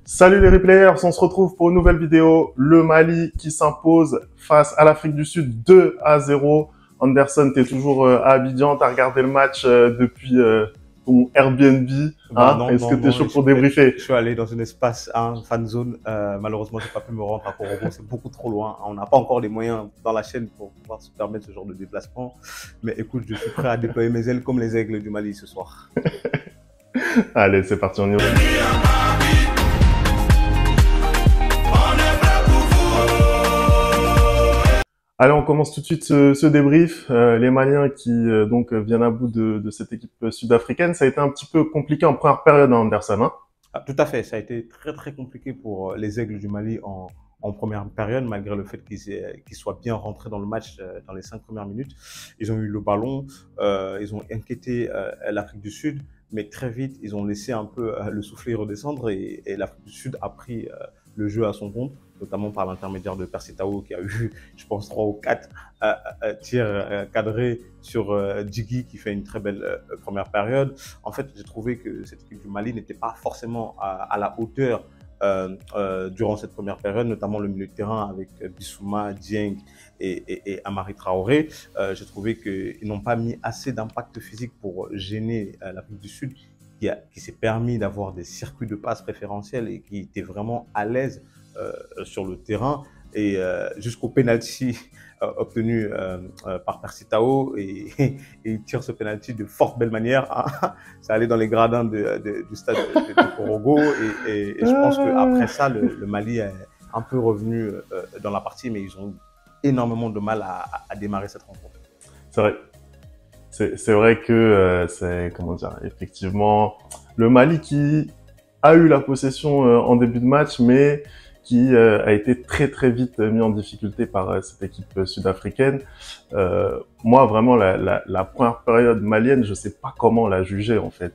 Salut les replayers, on se retrouve pour une nouvelle vidéo. Le Mali qui s'impose face à l'Afrique du Sud 2-0. Anderson, t'es toujours à Abidjan, t'as regardé le match depuis ton Airbnb. Bah Hein? non, Est-ce que non, t'es non, chaud pour débriefer? je suis allé dans un espace, fan zone. Malheureusement, j'ai pas pu me rendre à Korogo, c'est beaucoup trop loin. On n'a pas encore les moyens dans la chaîne pour pouvoir se permettre ce genre de déplacement. Mais écoute, je suis prêt à déployer mes ailes comme les aigles du Mali ce soir. Allez, c'est parti, on y va. Allez, on commence tout de suite ce débrief. Les Maliens qui donc viennent à bout de cette équipe sud-africaine, ça a été un petit peu compliqué en première période, hein, Anderson. Hein? Ah, tout à fait, ça a été très très compliqué pour les aigles du Mali en première période, malgré le fait qu'ils soient bien rentrés dans le match dans les 5 premières minutes. Ils ont eu le ballon, ils ont inquiété l'Afrique du Sud, mais très vite, ils ont laissé un peu le soufflet redescendre et l'Afrique du Sud a pris le jeu à son compte, notamment par l'intermédiaire de Percy Tau qui a eu, je pense, 3 ou 4 tirs cadrés sur Djigui qui fait une très belle première période. En fait, j'ai trouvé que cette équipe du Mali n'était pas forcément à la hauteur durant cette première période, notamment le milieu de terrain avec Bissouma, Dieng et Amari Traoré. J'ai trouvé qu'ils n'ont pas mis assez d'impact physique pour gêner l'Afrique du Sud, qui s'est permis d'avoir des circuits de passe préférentiels et qui était vraiment à l'aise sur le terrain. Et jusqu'au penalty obtenu par Percy Tau et il tire ce penalty de fort belle manière. Hein. Ça allait dans les gradins du stade de Korogo et je pense qu'après ça, le Mali est un peu revenu dans la partie, mais ils ont eu énormément de mal à démarrer cette rencontre. C'est vrai. C'est vrai que c'est, comment dire, effectivement, le Mali qui a eu la possession en début de match, mais qui a été très très vite mis en difficulté par cette équipe sud-africaine. Moi, vraiment, la première période malienne, je sais pas comment la juger en fait.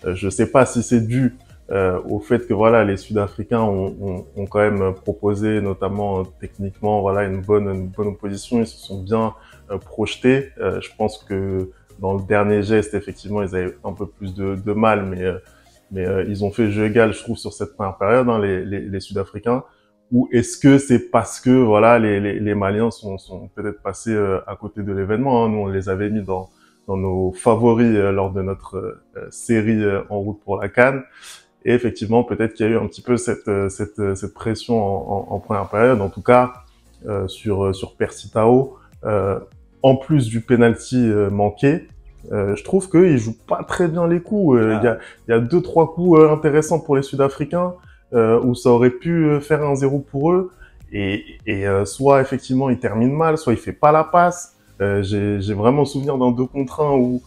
Je sais pas si c'est dû au fait que voilà, les Sud-Africains ont quand même proposé, notamment techniquement, voilà, une bonne opposition. Ils se sont bien projetés. Je pense que dans le dernier geste, effectivement, ils avaient un peu plus de mal, mais ils ont fait jeu égal, je trouve, sur cette première période, hein, les Sud-Africains. Ou est-ce que c'est parce que voilà, les Maliens sont peut-être passés à côté de l'événement, hein. Nous, on les avait mis dans nos favoris lors de notre série en route pour la CAN. Et effectivement, peut-être qu'il y a eu un petit peu cette pression en première période, en tout cas sur Percy Tau. En plus du penalty manqué, je trouve qu'ils jouent pas très bien les coups. Il y a 2-3 coups intéressants pour les Sud-Africains où ça aurait pu faire 1-0 pour eux. Et soit effectivement il termine mal, soit il fait pas la passe. J'ai vraiment souvenir d'un 2 contre 1 Ouais.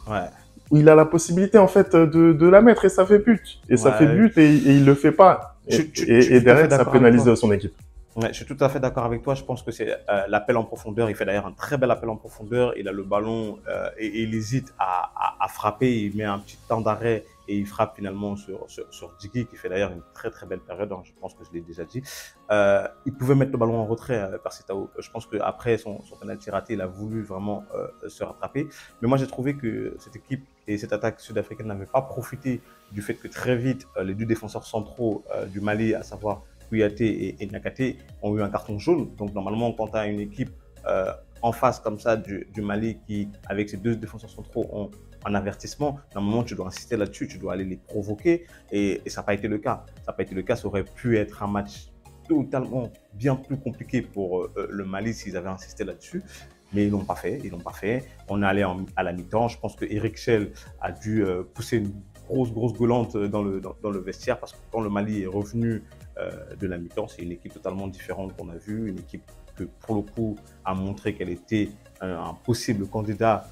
où il a la possibilité en fait de la mettre et ça fait but. Et ça fait but et il le fait pas. Et derrière, ça pénalise son équipe. Ouais, je suis tout à fait d'accord avec toi. Je pense que c'est l'appel en profondeur. Il fait d'ailleurs un très bel appel en profondeur. Il a le ballon et il hésite à frapper. Il met un petit temps d'arrêt et il frappe finalement sur Djigui, qui fait d'ailleurs une très très belle période. Hein, je pense que je l'ai déjà dit. Il pouvait mettre le ballon en retrait par Tau. Je pense qu'après son penalty raté, il a voulu vraiment se rattraper. Mais moi, j'ai trouvé que cette équipe et cette attaque sud-africaine n'avaient pas profité du fait que très vite, les 2 défenseurs centraux du Mali, à savoir Kouyaté et Niakhaté, ont eu un carton jaune. Donc normalement, quand tu as une équipe en face comme ça du Mali qui, avec ses 2 défenseurs centraux, ont un avertissement, normalement tu dois insister là-dessus, tu dois aller les provoquer et ça n'a pas été le cas. Ça n'a pas été le cas, ça aurait pu être un match totalement bien plus compliqué pour le Mali s'ils avaient insisté là-dessus. Mais ils l'ont pas fait, On est allé à la mi-temps. Je pense que Eric Schell a dû pousser une grosse gueulante dans le vestiaire parce que quand le Mali est revenu de la mi-temps, c'est une équipe totalement différente qu'on a vue, une équipe que pour le coup a montré qu'elle était un possible candidat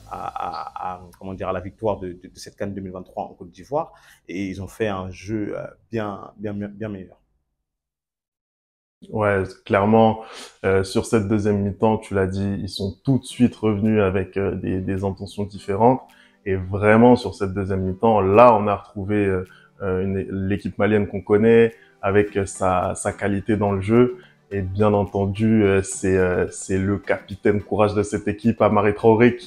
comment dire, à la victoire de cette CAN 2023 en Côte d'Ivoire, et ils ont fait un jeu bien meilleur. Ouais, clairement, sur cette deuxième mi-temps, tu l'as dit, ils sont tout de suite revenus avec des intentions différentes. Et vraiment, sur cette deuxième mi-temps, là, on a retrouvé l'équipe malienne qu'on connaît, avec sa qualité dans le jeu. Et bien entendu, c'est le capitaine courage de cette équipe, Amari Traoré,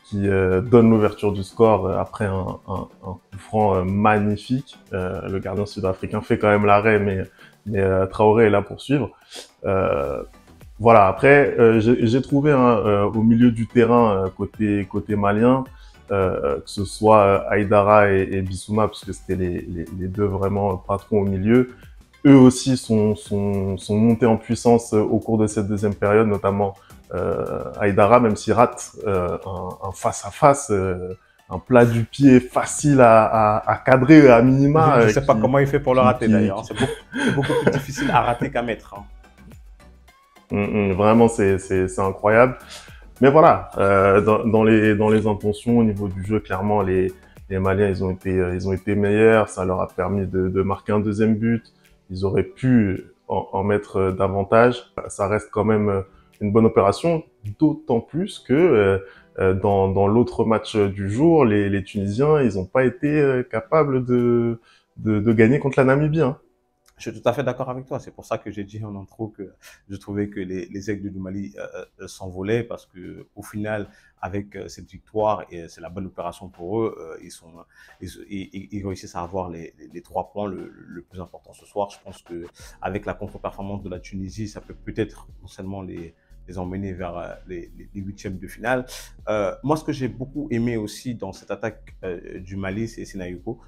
qui donne l'ouverture du score après un coup franc magnifique. Le gardien sud-africain fait quand même l'arrêt, mais Traoré est là pour suivre. Voilà. Après, j'ai trouvé au milieu du terrain côté malien, que ce soit Aïdara et Bissouma, parce que c'était les deux vraiment patrons au milieu. Eux aussi sont montés en puissance au cours de cette deuxième période, notamment Aïdara, même s'il rate un face-à-face, un plat du pied facile à cadrer à minima. Je ne sais pas comment il fait pour le rater d'ailleurs. qui- C'est beaucoup plus difficile à rater qu'à mettre. Vraiment, c'est incroyable. Mais voilà, dans les intentions, au niveau du jeu, clairement, les Maliens, ils ont été meilleurs. Ça leur a permis de marquer un deuxième but. Ils auraient pu en mettre davantage. Ça reste quand même une bonne opération, d'autant plus que dans l'autre match du jour, les Tunisiens, ils n'ont pas été capables de gagner contre la Namibie, hein. Je suis tout à fait d'accord avec toi. C'est pour ça que j'ai dit en intro que je trouvais que les Aigles du Mali s'envolaient parce que au final, avec cette victoire, et c'est la bonne opération pour eux, ils réussissent à avoir les 3 points le plus important ce soir. Je pense que avec la contre-performance de la Tunisie, ça peut peut-être non seulement les emmener vers les huitièmes de finale. Moi, ce que j'ai beaucoup aimé aussi dans cette attaque du Mali, c'est Sinayoko.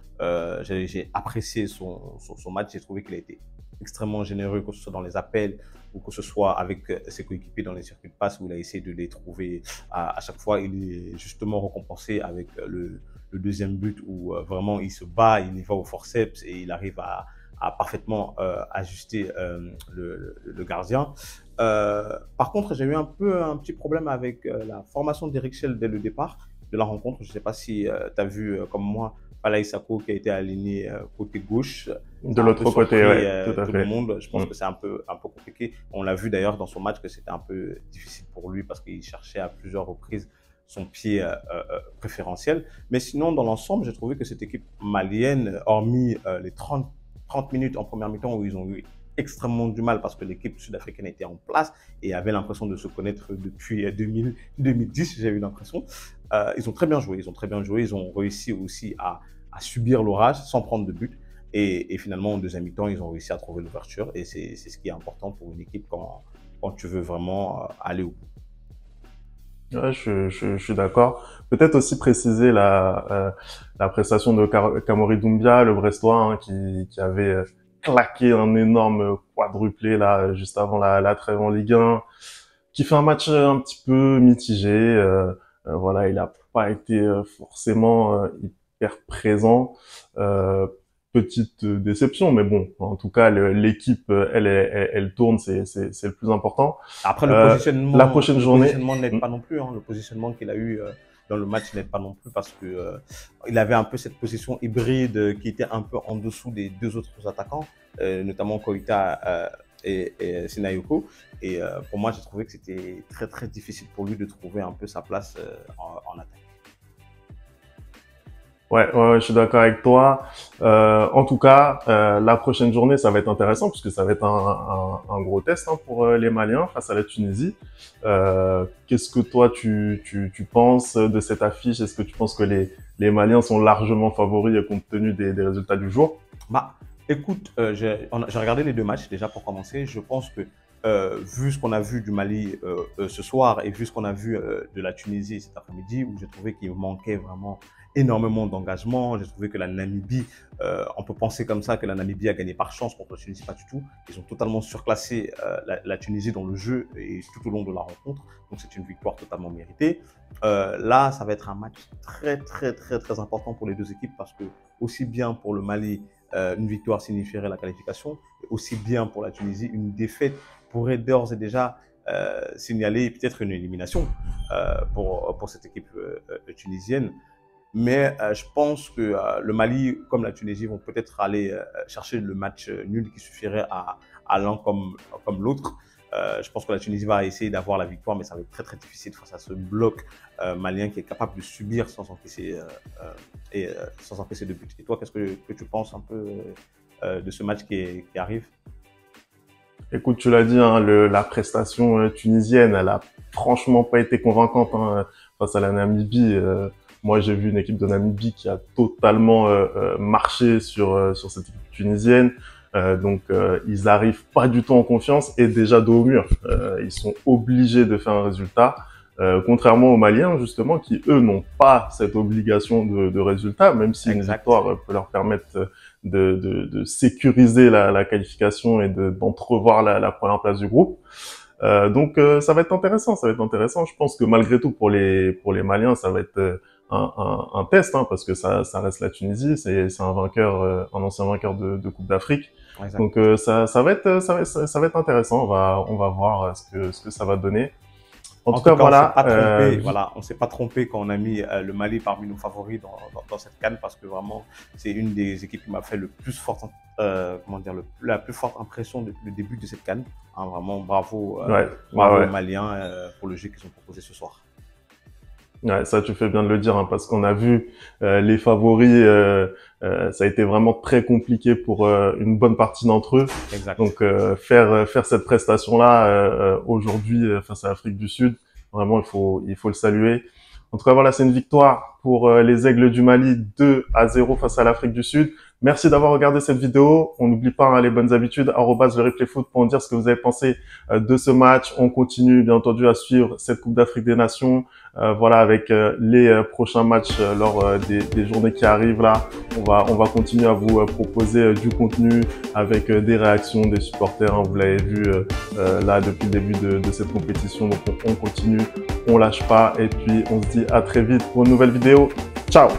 J'ai apprécié son match. J'ai trouvé qu'il a été extrêmement généreux, que ce soit dans les appels ou que ce soit avec ses coéquipiers dans les circuits de passe où il a essayé de les trouver à chaque fois. Il est justement récompensé avec le deuxième but où vraiment il se bat, il y va au forceps et il arrive à parfaitement ajuster le gardien. Par contre, j'ai eu un petit problème avec la formation d'Eric Schell dès le départ de la rencontre. Je ne sais pas si tu as vu comme moi Palaye Sako qui a été aligné côté gauche. De Ça a un peu l'autre côté, surpris ouais, tout à tout le fait. monde. Je pense que c'est un peu compliqué. On l'a vu d'ailleurs dans son match que c'était un peu difficile pour lui parce qu'il cherchait à plusieurs reprises son pied préférentiel. Mais sinon, dans l'ensemble, j'ai trouvé que cette équipe malienne, hormis les 30 minutes en première mi-temps où ils ont eu extrêmement du mal parce que l'équipe sud-africaine était en place et avait l'impression de se connaître depuis 2010, j'ai eu l'impression. Ils ont très bien joué, ils ont réussi aussi à subir l'orage sans prendre de but. Et finalement, en deuxième mi-temps, ils ont réussi à trouver l'ouverture. Et c'est ce qui est important pour une équipe quand tu veux vraiment aller au bout. Ouais, je suis d'accord. Peut-être aussi préciser la prestation de Kamori Doumbia, le Brestois, hein, qui avait claqué un énorme quadruplé là juste avant la trêve en Ligue 1, qui fait un match un petit peu mitigé. Voilà, il a pas été forcément hyper présent. Euh, Petite déception, mais bon, en tout cas, l'équipe, elle tourne, c'est le plus important. Après, La prochaine le journée. positionnement n'aide pas non plus. Hein. Le positionnement qu'il a eu dans le match n'aide pas non plus parce que il avait un peu cette position hybride qui était un peu en dessous des deux autres attaquants, notamment Koïta et Sinayoko. Et pour moi, j'ai trouvé que c'était très très difficile pour lui de trouver un peu sa place en attaque. Ouais, je suis d'accord avec toi. En tout cas, la prochaine journée, ça va être intéressant puisque ça va être un gros test, hein, pour les Maliens face à la Tunisie. Qu'est-ce que toi tu penses de cette affiche? Est-ce que tu penses que les Maliens sont largement favoris compte tenu des résultats du jour? Bah, écoute, j'ai regardé les deux matchs déjà pour commencer. Je pense que vu ce qu'on a vu du Mali ce soir et vu ce qu'on a vu de la Tunisie cet après-midi, où j'ai trouvé qu'il manquait vraiment énormément d'engagement, j'ai trouvé que la Namibie, on peut penser comme ça que la Namibie a gagné par chance contre la Tunisie, pas du tout. Ils ont totalement surclassé la Tunisie dans le jeu et tout au long de la rencontre. Donc c'est une victoire totalement méritée. Là, ça va être un match très très très très important pour les deux équipes parce que aussi bien pour le Mali, une victoire signifierait la qualification, aussi bien pour la Tunisie, une défaite pourrait d'ores et déjà signaler peut-être une élimination pour cette équipe tunisienne. Mais je pense que le Mali, comme la Tunisie, vont peut-être aller chercher le match nul qui suffirait à l'un comme l'autre. Je pense que la Tunisie va essayer d'avoir la victoire, mais ça va être très très difficile face à ce bloc malien qui est capable de subir sans encaisser de but. Et toi, qu'est-ce que tu penses un peu de ce match qui arrive? Écoute, tu l'as dit, hein, la prestation tunisienne, elle a franchement pas été convaincante hein, face à la Namibie. Moi, j'ai vu une équipe de Namibie qui a totalement marché sur cette équipe tunisienne. Ils arrivent pas du tout en confiance et déjà dos au mur. Ils sont obligés de faire un résultat. Contrairement aux Maliens, justement, qui, eux, n'ont pas cette obligation de résultat, même si une victoire peut leur permettre de sécuriser la qualification et d'entrevoir la première place du groupe. Ça va être intéressant, ça va être intéressant. Je pense que malgré tout, pour les Maliens, ça va être un test, hein, parce que ça reste la Tunisie, c'est un vainqueur, un ancien vainqueur de Coupe d'Afrique. Exact. Donc ça va être intéressant. On va voir ce que ça va donner. En tout cas, voilà. On s'est pas trompé quand on a mis le Mali parmi nos favoris dans cette CAN parce que vraiment, c'est une des équipes qui m'a fait le plus forte, la plus forte impression depuis le début de cette CAN. Hein, vraiment, bravo, bravo aux Maliens pour le jeu qu'ils ont proposé ce soir. Ouais, ça tu fais bien de le dire, hein, parce qu'on a vu les favoris, ça a été vraiment très compliqué pour une bonne partie d'entre eux. Exact. Donc faire cette prestation-là aujourd'hui face à l'Afrique du Sud, vraiment il faut le saluer. En tout cas voilà, c'est une victoire pour les Aigles du Mali 2-0 face à l'Afrique du Sud. Merci d'avoir regardé cette vidéo. On n'oublie pas hein, les bonnes habitudes, @lereplayfoot pour en dire ce que vous avez pensé de ce match. On continue bien entendu à suivre cette Coupe d'Afrique des Nations. Voilà, avec les prochains matchs lors des journées qui arrivent là. On va continuer à vous proposer du contenu avec des réactions des supporters. Hein, vous l'avez vu là depuis le début de cette compétition. Donc on continue, on lâche pas. Et puis on se dit à très vite pour une nouvelle vidéo. Ciao!